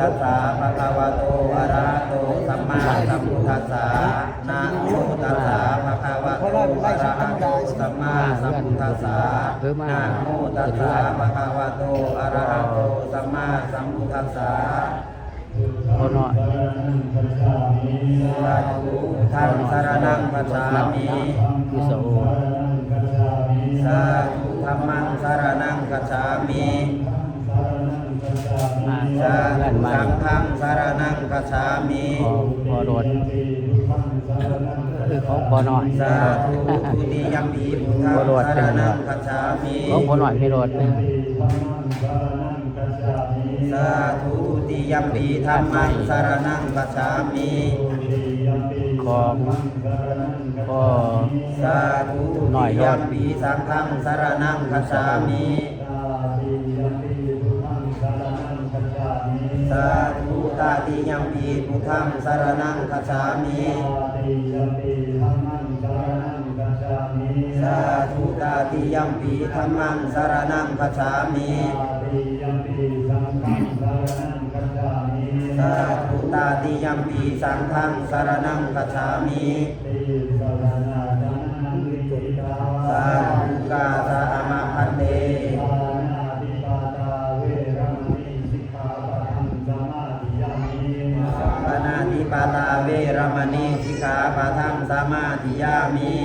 ตัสสะภะคะวะโตอะระหะโตสัมมาสัมพุทธัสสะนะโมตัสสะภะคะวะโตอะระหะโตสัมมาสัมพุทธัสสะนะโมตัสสะภะคะวะโตอะระหะโตสัมมาสัมพุทธัสสะพอหน่อย สาธุธังสรณังคัจฉามิ กุโส สาธุธัมมังสรณังคัจฉามิ มา สา เพื่อน ธุ มา สังฆังสรณังคัจฉามิ พอโดดคือของพอหน่อย สาธุทุติยัมปีพุทธังสรณังคัจฉามิ ของพอหน่อยไม่โดด สาธุทุติยัมปีธัมมังสรณังคัจฉามิ ของพอ สาธุทุติยัมปีสังฆังสรณังคัจฉามิสาธุตาติยัมปีพุทธังสรณังคัจฉามิสาธุตาติยัมปีธัมมังสรณังคัจฉามิสาธุตาติยัมปีสังฆังสรณังคัจฉามิสาธุกาสะอะมะพันเตปนาติปาตาเวรมณีสิกขาปะทังสมาธิยามิ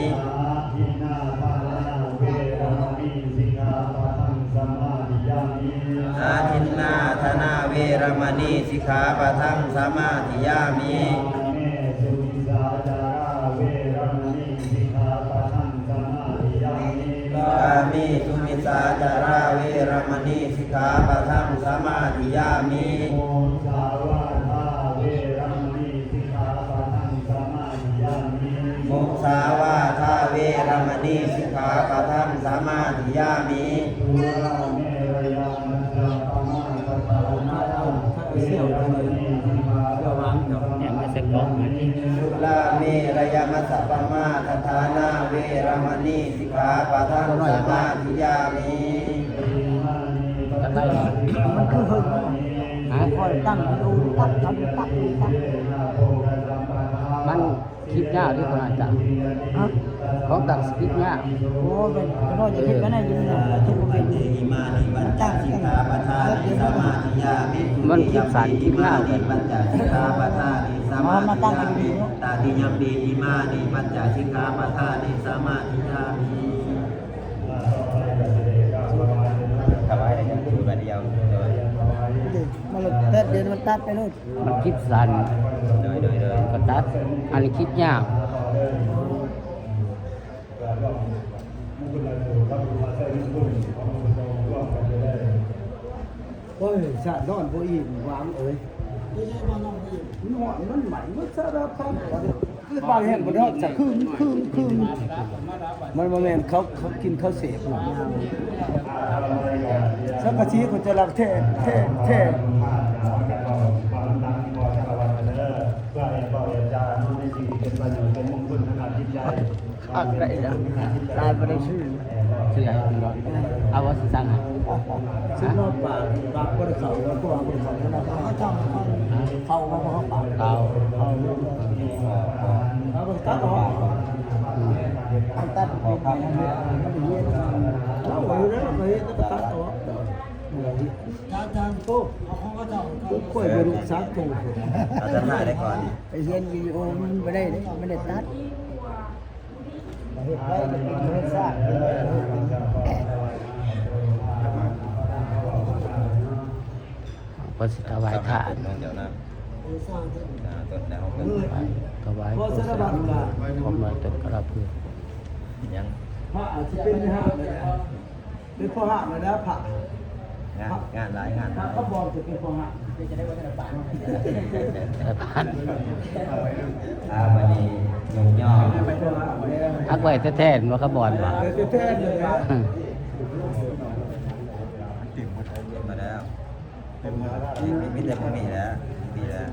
อาทินนาธนาเวรมณีสิกขาปะทังสมาธิยามิกามิสุมิสาจาราเวรมณีสิกขาปะทังสมาธิยามิมุสาวาทาเวรมณีสิกขาปะทังสมาธิยามิเนี่ยมาสักก้อนมาที่ สุลาเมรยมัสสะปะมาทฐานาเวรมณีสิกขาปะทังสมาธิยามิ ตั้งได้ มันคือหึง ฮะ คอยตั้งดูตับตับตับตับ มันคลิปยาวที่คนอาจจะ ฮะ ของต่างคลิปยาว โอ้เป็นก็จะคิดกันได้ยินนะทุกคนเป็น อิมานิบัญจสิกขาปะทานิสมาธิยามิ มันคลิปสั้นคลิปยาว อิบัญจสิกขาปะทานิสมาธิยามิตาติยัมปีอิมานิบัญจสิกขาปะทานิสมาธิยามิถวายอะไรกันคือวันเดียวโดย มันเติดเดินมันตัดไปเลย มันคลิปสั้น โดย ก็ตัดอันนี้คลิปยาว โอ้ยสะนอนบ่อิ่มวางเอ้ยนอนมันใหม่มันสารพัดคือบางแห่งบ่ได้จะคือมันบ่แม่นเขากินข้าวเสพสักกะชีเขาจะรักแท้ อักได้แล้วตายบ่ได้ชื่อชื่ออะไรคุณร้อนเอาว่าสิสั่งอ่ะ ซึ่งนอกปากบ่ได้เข้าแล้วก็บ่ได้เข้าแล้วเขาจ้องเข้ามาบ่ปาก เอา เขาก็ตัดออกตัดออกไปนั่นแหละเอาไว้แล้วไปก็ตัดออกจานโตเอาของเขาเจ้าค่อยไปลูกซักโต เราจะถ่ายได้ก่อน ไปเรียนวิดีโอมันไม่ได้ไม่ได้ตัดเฮ็ดไว้เป็นเฮ็ดซาก พอสิถวายทาน เดี๋ยวนะ สร้าง ต้นแล้วเป็น ถวาย พอสารบัตรกะ ผมมาตึกกระเพื่อ ยัง พระอาจจะเป็นห้าเลยเป็นพ่อห้าเลยนะพระ งานหลายงาน พระก็บอกจะเป็นพ่อห้าจะได้วัฒนบาล แต่พัน วันนี้ยงย่อ อักไว้แท้ๆว่าเขาบอนว่า แท้เลยนะ มาแล้วมีแต่มีแล้วมีแล้ว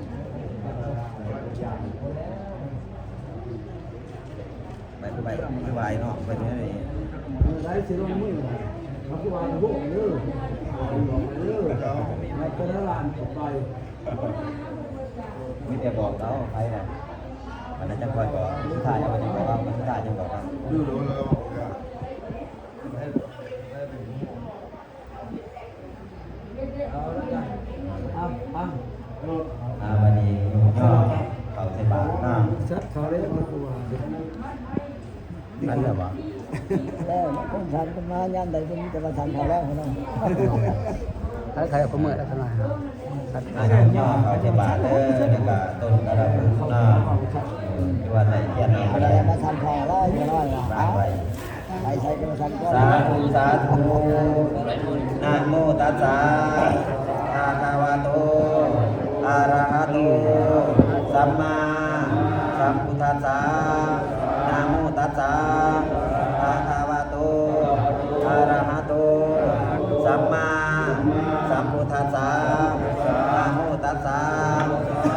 ไปไหวเนาะไปนี่นี่ ได้สิลงมือเขาคือว่าพวกเด้อแล้วก็ร้านไป มีแต่บอกเขาใครน่ะวันนั้นจะคอยบอกสุดท้ายจะบอกว่าสุดท้ายจะบอกว่าวันนี้เขาใส่บาตร สัตว์เขาเรียกว่าตัว นั่นเหรอวะ แล้วคนทำกันมายามใดก็มีแต่ว่าทำเขาแล้วเขาต้อง ใครเอาประเมินแล้วทำไมครับ เขาใส่บาตรแล้วก็ต้นกระดับที่ว่าใส่เทียน อะไรมาทำเขาแล้วอย่างน้อยว่า วางไว้ ไปใช้กันมาทำก็ สาธุสาธุนะโมตัสสะภะคะวะโตอะระหะโตสัมมาสัมพุทธัสสะนะโมตัสสะภะคะวะโตอะระหะโตสัมมาสัมพุทธัสสะนะโมตัสสะ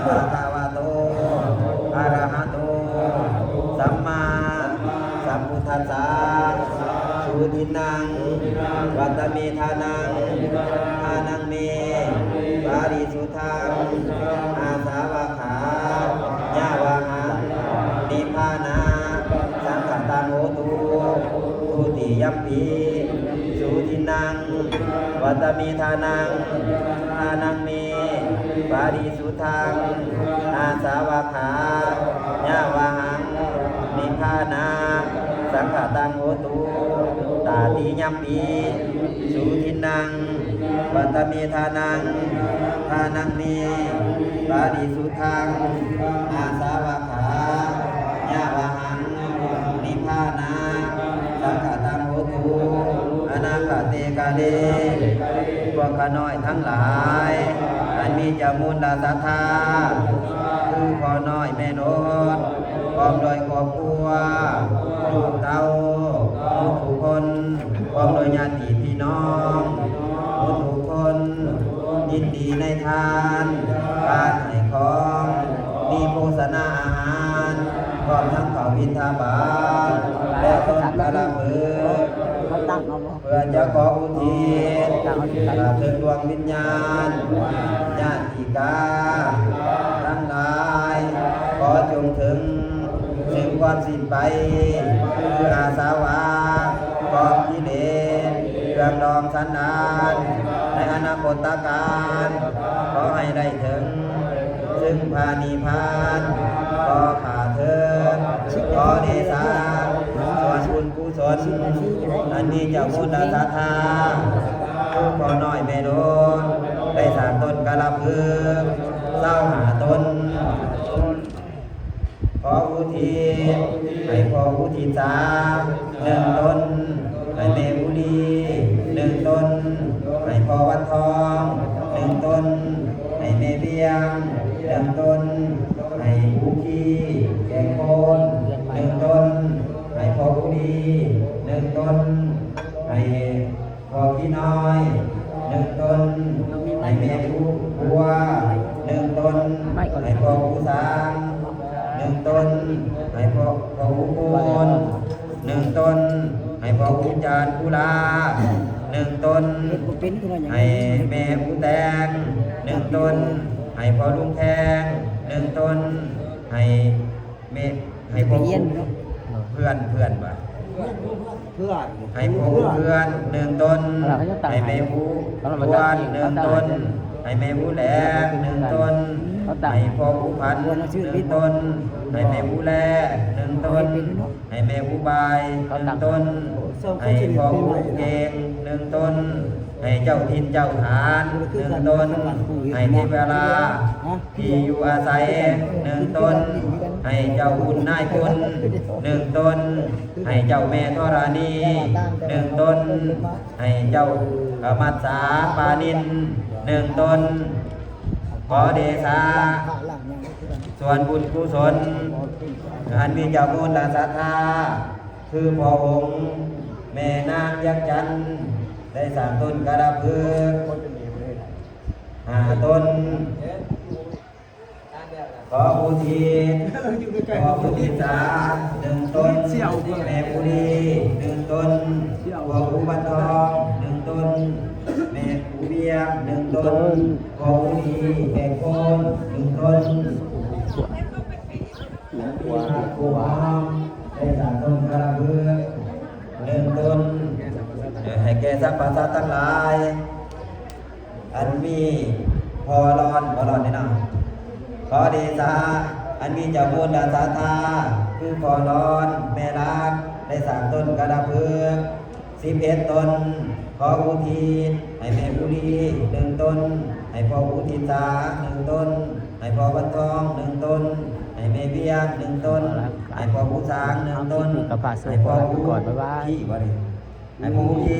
ภะคะวะโตอะระหะโตสัมมาสัมพุทธัสสะสุทินังวัตเมธานังทานังเมปาริสุทธังอาสาวะขายาวะหังนิพพานาสังฆตังโหตุทุติยัมปีสุทินังวัตเมธานังทานังเมปาริสุทธังอาสาวะขายาวะหังนิพพานาสังฆตังโหตุตาติยัมปีสุทินังวัตเมธานังทานังเมปาริสุทธังอาสาวะขายาวะหังนิพพานาสังฆตังโหตุอนาคเตกาเลพวกข้าน้อยทั้งหลายอันมีจามูลดาศรัทธาคือพ่อน้อยแม่นดพร้อมโดยครอบครัวลูกเต้าทุกคนพร้อมโดยญาติพี่น้องทุกคนยินดีในทานการให้ของมีโภชนาอาหารพร้อมทั้งข้าวบิณฑบาตและต้นกระเบือ เขาตั้งเอาบ่ เพื่อจะขออุทิศถึงดวงวิญญาณญาติกาทั้งหลายขอจงถึงซึ่งความสิ้นไปคืออาสาวะกองกิเลสเครื่องดองสันดานในอนาคตการขอให้ได้ถึงซึ่งพานิพพานขอขาเถิดขอเดชะส่วนบุญกุศลอันนี้เจ้ามุตตาธาผู้พ่อน้อยแม่โดนได้สร้างต้นกะละพึกเศร้าหาต้นขออุทิศให้พ่ออุทิศหนึ่งต้นให้แม่บุรีหนึ่งต้นให้พ่อวัดทองหนึ่งต้นให้แม่เบี้ยงหนึ่งต้นให้ผู้ขี้แกงโคนหนึ่งต้นให้พ่อบุรีหนึ่งต้นให้พ่อพี่น้อยหนึ่งต้นให้แม่ผู้บัวหนึ่งต้นให้พ่อผู้สางหนึ่งต้นให้พ่อผู้โคนหนึ่งต้นให้พ่อผู้จานผู้ลาหนึ่งต้น เป็นคนอย่าง ให้แม่ผู้แตงหนึ่งต้นให้พ่อลุงแพงหนึ่งต้นให้แม่ให้พ่อเพื่อนบ่ เพื่อน ให้พ่อเพื่อนหนึ่งต้นให้แม่ผู้ทวนหนึ่งต้นให้แม่ผู้แหลกหนึ่งต้นให้พ่อผู้พันหนึ่งต้นให้แม่ผู้แลหนึ่งต้นให้แม่ผู้บายหนึ่งต้นให้พ่อผู้เก่งหนึ่งต้นให้เจ้าทินเจ้าฐานหนึ่งต้นให้เทวราที่อยู่อาศัยหนึ่งต้นให้เจ้าคุณนายคุณหนึ่งต้นให้เจ้าแม่ธรณีหนึ่งต้นให้เจ้ามัตสาปานินหนึ่งต้นขอเดชะส่วนบุญกุศลอันมีเจ้าบุญและศรัทธาคือพ่อองค์แม่นางยักษ์จันทร์ได้สร้างต้นกระพึก5 ต้นขออุทิศขออุทิศหนึ่งต้นแม่บุรีหนึ่งต้นขออุบัติทองหนึ่งต้นแม่ผู้เบี้ ยงหนึ่งต้นขอผู้ดีแก่โคนหนึ่งต้นหลังปีนาโกวามได้สามต้นกระเบื้องหนึ่งต้นให้แก่สรรพสัตว์ทั้งหลายอันมีพอร้อนนี่นะขอเดชะอันมีเจ้าบุญดาสาธาคือพอร้อนแม่รักได้สามต้นกระเบื้อง11 ต้นขออุทิศให้แม่บุรี1 ต้นให้พ่ออุทิศา1 ต้นให้พ่อบรรทอง1 ต้นให้แม่เบียง1 ต้นให้พ่อผู้สาง1 ต้นให้พ่อผู้ที่บ่ได้ให้พ่อผู้ที่